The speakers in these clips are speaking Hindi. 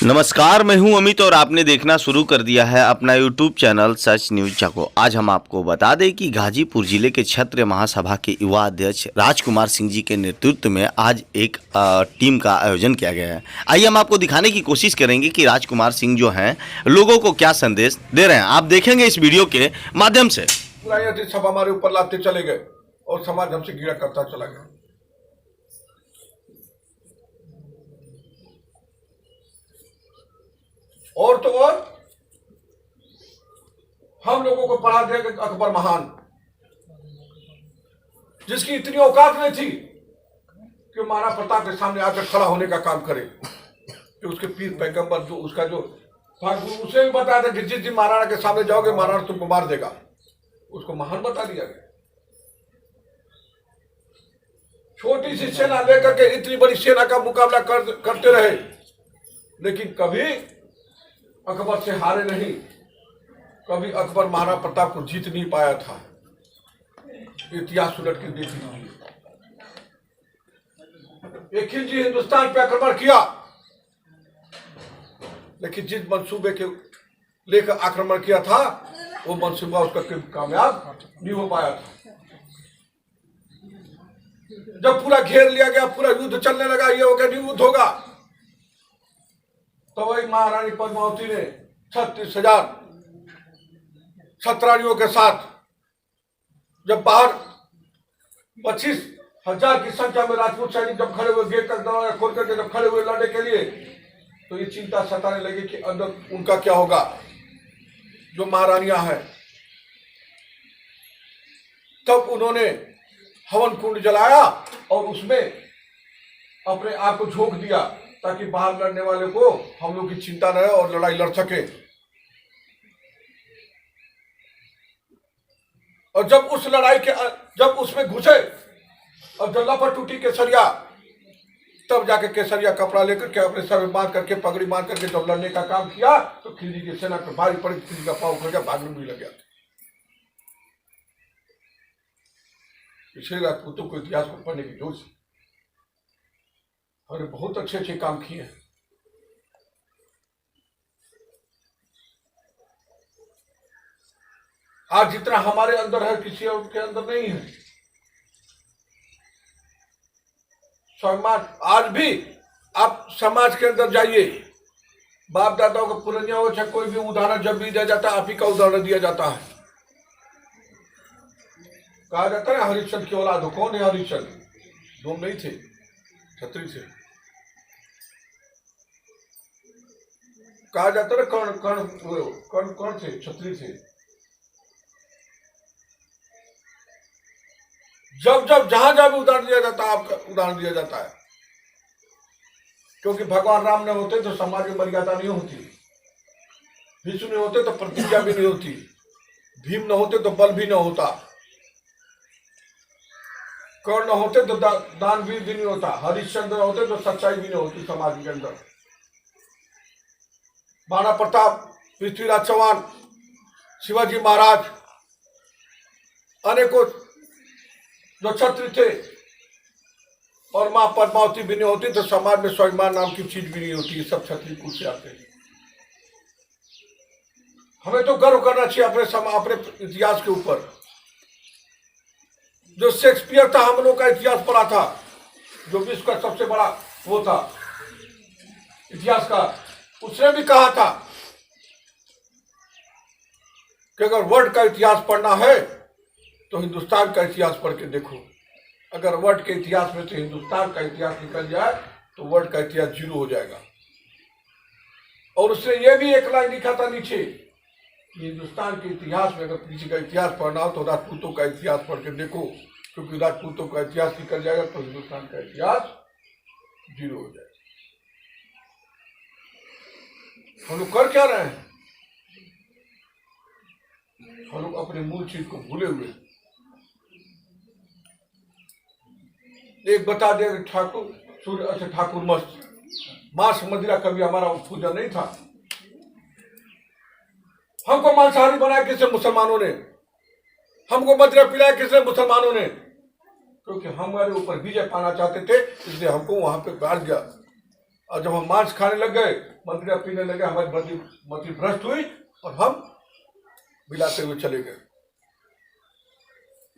नमस्कार, मैं हूं अमित और आपने देखना शुरू कर दिया है अपना यूट्यूब चैनल सच न्यूज जागो। आज हम आपको बता दें कि गाजीपुर जिले के क्षत्रिय महासभा के युवा अध्यक्ष राजकुमार सिंह जी के नेतृत्व में आज एक टीम का आयोजन किया गया है। आइए हम आपको दिखाने की कोशिश करेंगे कि राजकुमार सिंह जो हैं लोगों को क्या संदेश दे रहे हैं। आप देखेंगे इस वीडियो के माध्यम से। सब हमारे ऊपर लाते चले गए और समाज हमसे गिरा करता चला गया। और तो और हम लोगों को पढ़ा दिया कि अकबर महान, जिसकी इतनी औकात नहीं थी कि महाराणा प्रताप के सामने आकर खड़ा होने का काम करे, कि उसके पीर पैगंबर जो उसका जो था उसे भी बताया था कि जिस दिन महाराणा के सामने जाओगे महाराणा तुमको मार देगा, उसको महान बता दिया गया। छोटी सी सेना लेकर के इतनी बड़ी सेना का मुकाबला करते रहे, लेकिन कभी अकबर से हारे नहीं, कभी अकबर महाराणा प्रताप को जीत नहीं पाया था। इतिहास उलट के देख लीजिए। एक खिलजी हिंदुस्तान पे आक्रमण किया, लेकिन जिस मंसूबे के लेकर आक्रमण किया था वो मंसूबा उसका कामयाब नहीं हो पाया था। जब पूरा घेर लिया गया, पूरा युद्ध चलने लगा, ये हो गया युद्ध होगा, तो वही महारानी पद्मावती ने 36,000 छत्रारियों के साथ जब बाहर 25,000 की संख्या में राजपूत सैनिक जब खड़े हुए, गेट का दरवाजा खोल करके जब खड़े हुए लड़ने के लिए, तो ये चिंता सताने लगी कि अंदर उनका क्या होगा, जो महारानियां हैं। तब उन्होंने हवन कुंड जलाया और उसमें अपने आप को झोंक दिया, ताकि बाहर लड़ने वाले को हम लोग की चिंता न रहे और लड़ाई लड़ सके। और जब उस लड़ाई के जब उसमें घुसे और जब लपट टूटी केसरिया, तब जाके केसरिया कपड़ा लेकर के अपने सर में बांध करके पगड़ी बांध करके जब लड़ने का काम किया, तो खिलजी की सेना पर भारी पड़ी, खिलजी का पांव उखड़ गया, भागने भी लग गया। पिछले राजपूतों को इतिहास को पढ़ने की जरूरत है और बहुत अच्छे अच्छे काम किए हैं। आज जितना हमारे अंदर है किसी और के अंदर नहीं है। समाज आज भी आप समाज के अंदर जाइए, बाप दादाओं का पुरानिया हो चाहे कोई भी उदाहरण जब भी दिया जाता है, आप ही का उदाहरण दिया जाता है। कहा जाता है हरिश्चंद्र की औलाद हो। कौन है हरिश्चंद्र? दो नहीं थे, छत्री थे। कहा जाता है कर्ण कर्ण कर्ण कौन थे? छत्री थे। जब जब जहां जहां भी उदाहरण दिया जाता है, आपका उदाहरण दिया जाता है, क्योंकि भगवान राम ने होते तो समाज में मर्यादा नहीं होती, विष्णु ने होते तो प्रतिज्ञा भी नहीं होती, भीम न होते तो बल भी न होता, कर्ण न होते तो दानवीर भी नहीं होता, हरिश्चंद्र होते तो सच्चाई भी नहीं होती समाज के अंदर। महाराणा प्रताप, पृथ्वीराज चौहान, शिवाजी महाराज, अनेकों जो छत्र थे, और मां पद्मावती भी नहीं होती तो समाज में स्वाभिमान नाम की चीज भी नहीं होती। ये सब छत्री कुल से आते हैं। हमें तो गर्व करना चाहिए अपने इतिहास के ऊपर। जो शेक्सपियर था, हम लोग का इतिहास पढ़ा था, जो विश्व का सबसे बड़ा वो था इतिहास का, उसने भी कहा था कि अगर वर्ल्ड का इतिहास पढ़ना है तो हिंदुस्तान का इतिहास पढ़ के देखो। अगर वर्ल्ड के इतिहास में से हिंदुस्तान का इतिहास निकल जाए तो वर्ल्ड का इतिहास जीरो हो जाएगा। और उसने ये भी एक लाइन लिखा था नीचे कि हिंदुस्तान के इतिहास में अगर किसी का इतिहास पढ़ना हो तो राजपूतों का इतिहास पढ़ के देखो, क्योंकि राजपूतों का इतिहास निकल जाएगा तो हिंदुस्तान का इतिहास जीरो हो जाएगा। हम लोग कर क्या रहे हैं? हम लोग अपने मूल चीज को भूले हुए। एक बता दे ठाकुर सूर्य, अच्छा ठाकुर मस्त मांस मदिरा कभी हमारा पूजा नहीं था। हमको मांसाहारी बनाया किसने? मुसलमानों ने। हमको मदिरा पिलाया किसने? मुसलमानों ने। क्योंकि हमारे ऊपर विजय पाना चाहते थे, इसलिए हमको वहां पे बैठ गया। और जब हम मांस खाने लग गए, मंदिर पीने लगे, हमारी मति भ्रष्ट हुई और हम बिलाते हुए चले गए।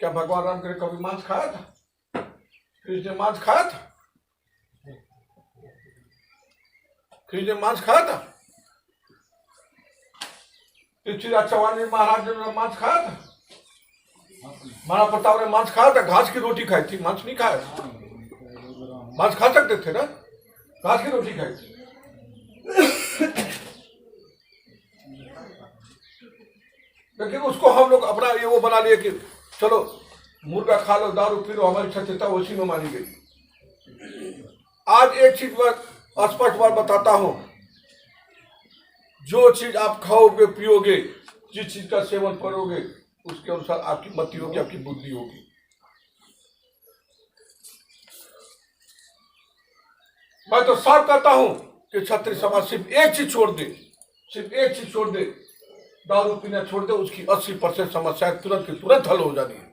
क्या भगवान राम ने कभी मांस खाया था? कृष्ण ने मांस खाया था? कृष्ण ने मांस खाया था? पृथ्वीराज चौहान ने, महाराज ने मांस खाया था? महाराणा प्रताप ने मांस खाया था? घास की रोटी खाई थी, मांस नहीं खाया था। मांस खा सकते थे ना, घास की रोटी खाई थी। लेकिन उसको हम लोग अपना ये वो बना लिए कि चलो मुर्गा खा लो, दारू पी लो, हमारी क्षत्रियता उसी में मानी गई। आज एक चीज मैं स्पष्ट बात बताता हूं, जो चीज आप खाओगे पियोगे, जिस चीज का सेवन करोगे, उसके अनुसार आपकी मति होगी, आपकी बुद्धि होगी। मैं तो साफ कहता हूं कि क्षत्रिय समाज सिर्फ एक चीज छोड़ दे, सिर्फ एक चीज छोड़ दे, दारू पीना छोड़ दे, उसकी 80% समस्याएं तुरंत की तुरंत हल हो जानी है।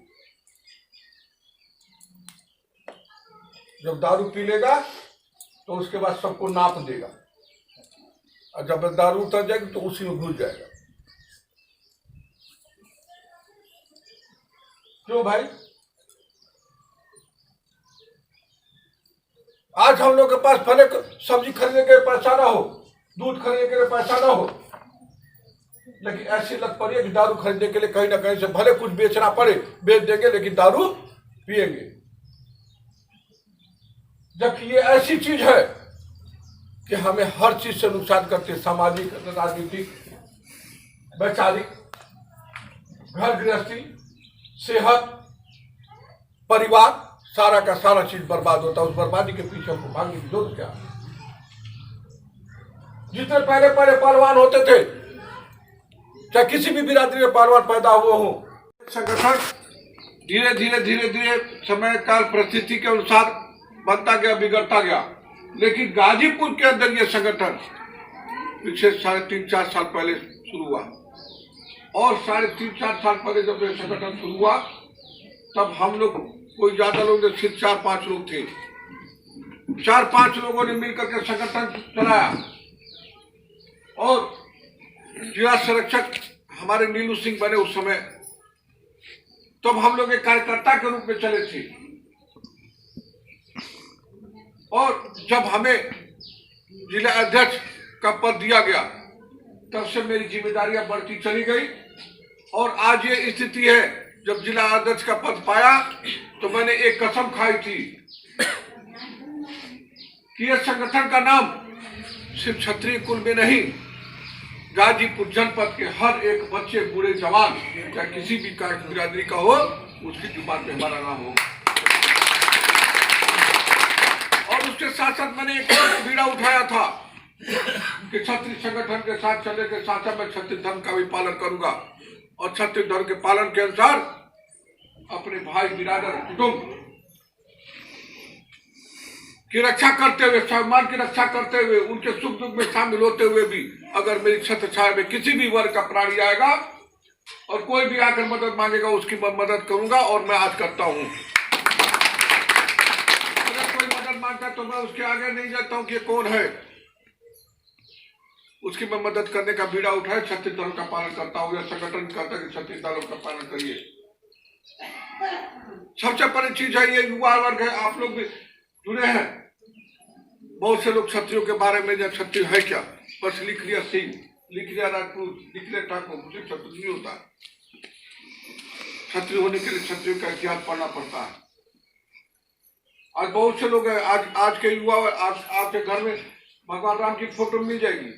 जब दारू पी लेगा तो उसके बाद सबको नाप देगा, और जब दारू उतर जाएगी तो उसी में घुस जाएगा। क्यों भाई? आज हम लोग के पास भले सब्जी खरीदने के लिए पैसा ना हो, दूध खरीदने के लिए पैसा ना हो, लेकिन ऐसी लत पड़ी है कि दारू खरीदने के लिए कहीं ना कहीं से भले कुछ बेचना पड़े, बेच देंगे, लेकिन दारू पिएंगे। जबकि ये ऐसी चीज है कि हमें हर चीज से नुकसान करती है, सामाजिक, राजनीतिक, वैचारिक, घर गृहस्थी, सेहत, परिवार, सारा का सारा चीज बर्बाद होता है। उस बर्बादी के पीछे हमको भागने की जरूरत क्या? जितने पहले पहलवान होते थे, चाहे किसी भी बिरादरी में पहलवान पैदा हुए हो, संगठन धीरे धीरे धीरे धीरे समय काल परिस्थिति के अनुसार बनता गया, बिगड़ता गया। लेकिन गाजीपुर के अंदर यह संगठन पिछले 3.5-4 साल पहले शुरू हुआ, और 3.5-4 साल पहले जब यह संगठन शुरू हुआ तब हम लोग कोई ज्यादा लोग नहीं, सिर्फ 4-5 लोग थे। 4-5 लोगों ने मिलकर के संगठन चलाया, और जिला संरक्षक हमारे नीलू सिंह बने उस समय। तब हम लोग एक कार्यकर्ता के रूप में चले थे, और जब हमें जिला अध्यक्ष का पद दिया गया तब से मेरी जिम्मेदारियां बढ़ती चली गई, और आज ये स्थिति है, जब जिला अध्यक्ष का पद पाया तो मैंने एक कसम खाई थी कि यह संगठन का नाम सिर्फ क्षत्रिय कुल में नहीं, गाजीपुर जनपद के हर एक बच्चे, बूढ़े, जवान, चाहे किसी भी बिरादरी का हो, उसकी जुबान पे हमारा नाम हो। और उसके साथ साथ मैंने एक और बीड़ा उठाया था कि क्षत्रिय संगठन के साथ चलने के साथ साथ मैं क्षत्रिय धर्म का भी पालन करूंगा, और क्षत्रिय धर्म के पालन के अनुसार अपने भाई, बिरादर, कुटुंब की रक्षा करते हुए, सम्मान की रक्षा करते हुए, उनके सुख दुख में शामिल होते हुए भी, अगर मेरी छत्र छाया में किसी भी वर्ग का प्राणी आएगा और कोई भी आकर मदद मांगेगा, उसकी मैं मदद करूंगा, और मैं आज करता हूं। अगर कोई मदद मांगता तो मैं उसके आगे नहीं जाता हूं कि ये कौन है, उसकी मैं मदद करने का बीड़ा उठाए, क्षत्रिय धर्म का पालन करता हूं। यह संगठन कहता है कि क्षत्रिय धर्म का पालन करिए। सबसे बड़ी चीज है ये युवा वर्ग है, आप लोग भी जुड़े हैं। बहुत से लोग क्षत्रियों के बारे में, जब क्षत्रिय है क्या, बस लिख लिया सिंह, लिख लिया राजपूत, लिख लिया ठाकुर, मुझे क्षत्रिय नहीं होता। क्षत्रिय होने के लिए क्षत्रियों का इतिहास पढ़ना पड़ता है। आज बहुत से लोग हैं, आज के युवा, आपके घर में भगवान राम की फोटो मिल जाएगी,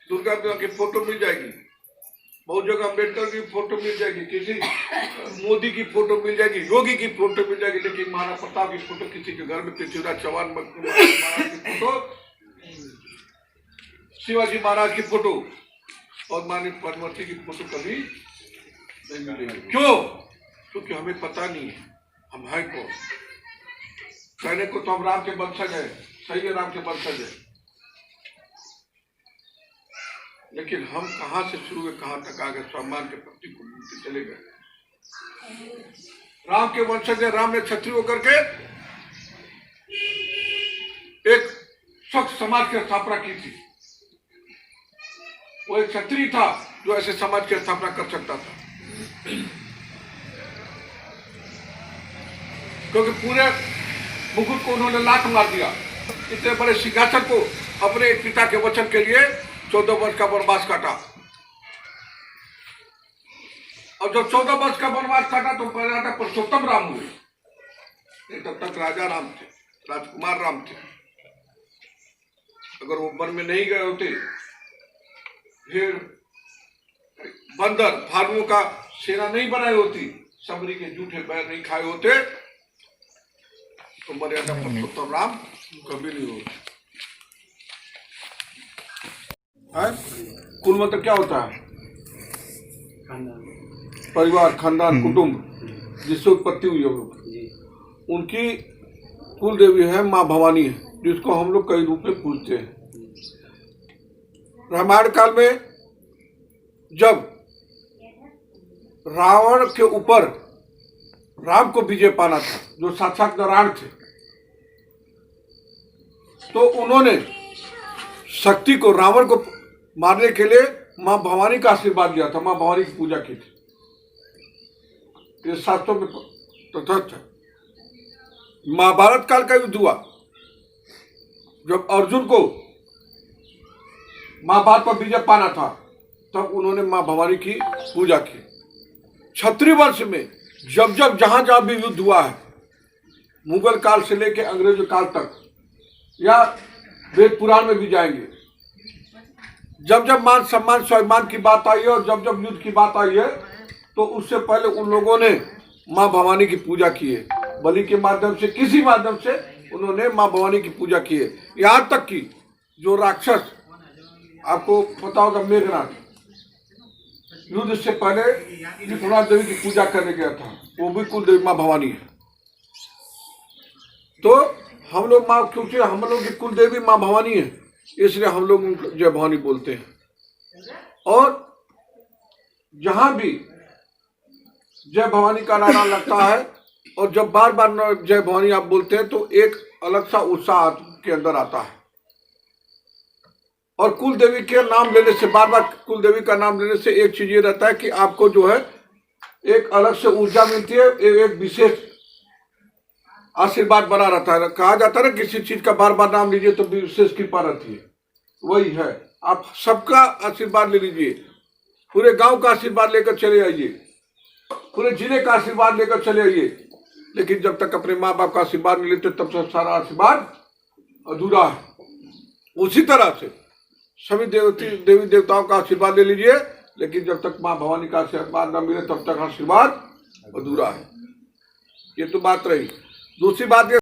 दुर्गा की फोटो मिल जाएगी, बहुत जगह अम्बेडकर की फोटो मिल जाएगी, किसी मोदी की फोटो मिल जाएगी, योगी की फोटो मिल जाएगी, लेकिन महाराणा प्रताप की फोटो किसी के घर में, पृथ्वीराज चौहान महाराज की फोटो, शिवाजी महाराज की फोटो और माननीय पद्मावती की फोटो कभी नहीं मिलेगी। क्यों? क्योंकि हमें पता नहीं है हम हैं कौन। कहने को तो हम राम के वंशज है, सही है, राम के वंशज है, लेकिन हम कहां से शुरू हुए, कहां तक आ गए, सम्मान के प्रति चले गए। राम के वंशज है, राम ने क्षत्रिय होकर के एक स्वच्छ समाज की स्थापना की थी। वो एक क्षत्रिय था जो ऐसे समाज की स्थापना कर सकता था, क्योंकि पूरे मुकुट को उन्होंने लात मार दिया। इतने बड़े सिंहासन को अपने एक पिता के वचन के लिए 14 वर्ष का वनवास काटा, और जब 14 वर्ष का वनवास काटा तो पहले आता पुरुषोत्तम राम हुए। तब तक राजा राम थे, राजकुमार राम थे। अगर वो वन में नहीं गए होते, फिर बंदर भालुओं का सेना नहीं बनाई होती, सबरी के जूठे पैर नहीं खाए होते, तो मर्यादा पुरुषोत्तम राम कभी नहीं होते। कुल मतलब क्या होता है? परिवार, खानदान, कुटुंब, जिससे उत्पत्ति हुई है। उनकी कुल देवी है माँ भवानी है, जिसको हम लोग कई रूप में पूजते हैं। रामायण काल में जब रावण के ऊपर राम को विजय पाना था, जो साक्षात नारायण थे, तो उन्होंने शक्ति को, रावण को मारने के लिए माँ भवानी का आशीर्वाद दिया था, माँ भवानी की पूजा की थी। ये शास्त्रों में तथ्य है। महाभारत काल का युद्ध हुआ, जब अर्जुन को महाभारत पर विजय पाना था, तब उन्होंने माँ भवानी की पूजा की। क्षत्रिय वंश में जब जब जहां जहां भी युद्ध हुआ है, मुगल काल से लेकर अंग्रेज काल तक, या वेद पुराण में भी जाएंगे, जब जब मान सम्मान स्वाभिमान की बात आई है और जब जब युद्ध की बात आई है, तो उससे पहले उन लोगों ने माँ भवानी की पूजा की है। बलि के माध्यम से, किसी माध्यम से उन्होंने माँ भवानी की पूजा की है। यहाँ तक कि जो राक्षस, आपको पता होगा मेघनाथ, युद्ध से पहले त्रिपुरा देवी की पूजा करने गया था, वो भी कुल देवी माँ भवानी है। तो हम लोग माँ, क्योंकि हम लोग की कुल देवी माँ भवानी है, इसलिए हम लोग उनको जय भवानी बोलते हैं। और जहां भी जय भवानी का नारा लगता है, और जब बार बार जय भवानी आप बोलते हैं, तो एक अलग सा उत्साह आपके अंदर आता है। और कुल देवी के नाम लेने से, बार बार कुल देवी का नाम लेने से एक चीज ये रहता है कि आपको जो है एक अलग से ऊर्जा मिलती है, एक विशेष आशीर्वाद बना रहता है। कहा जाता है ना, किसी चीज का बार बार नाम लीजिए तो विशेष कृपा रहती है। वही है, आप सबका आशीर्वाद ले लीजिए, पूरे गांव का आशीर्वाद लेकर चले आइए, पूरे जिले का आशीर्वाद लेकर चले आइए। लेकिन जब तक अपने माँ बाप का आशीर्वाद नहीं लेते, तब तक सारा आशीर्वाद अधूरा है। उसी तरह से सभी देवी देवताओं का आशीर्वाद ले लीजिए, लेकिन जब तक माँ भवानी का आशीर्वाद न मिले, तब तक आशीर्वाद अधूरा है। ये तो बात रही। दूसरी बात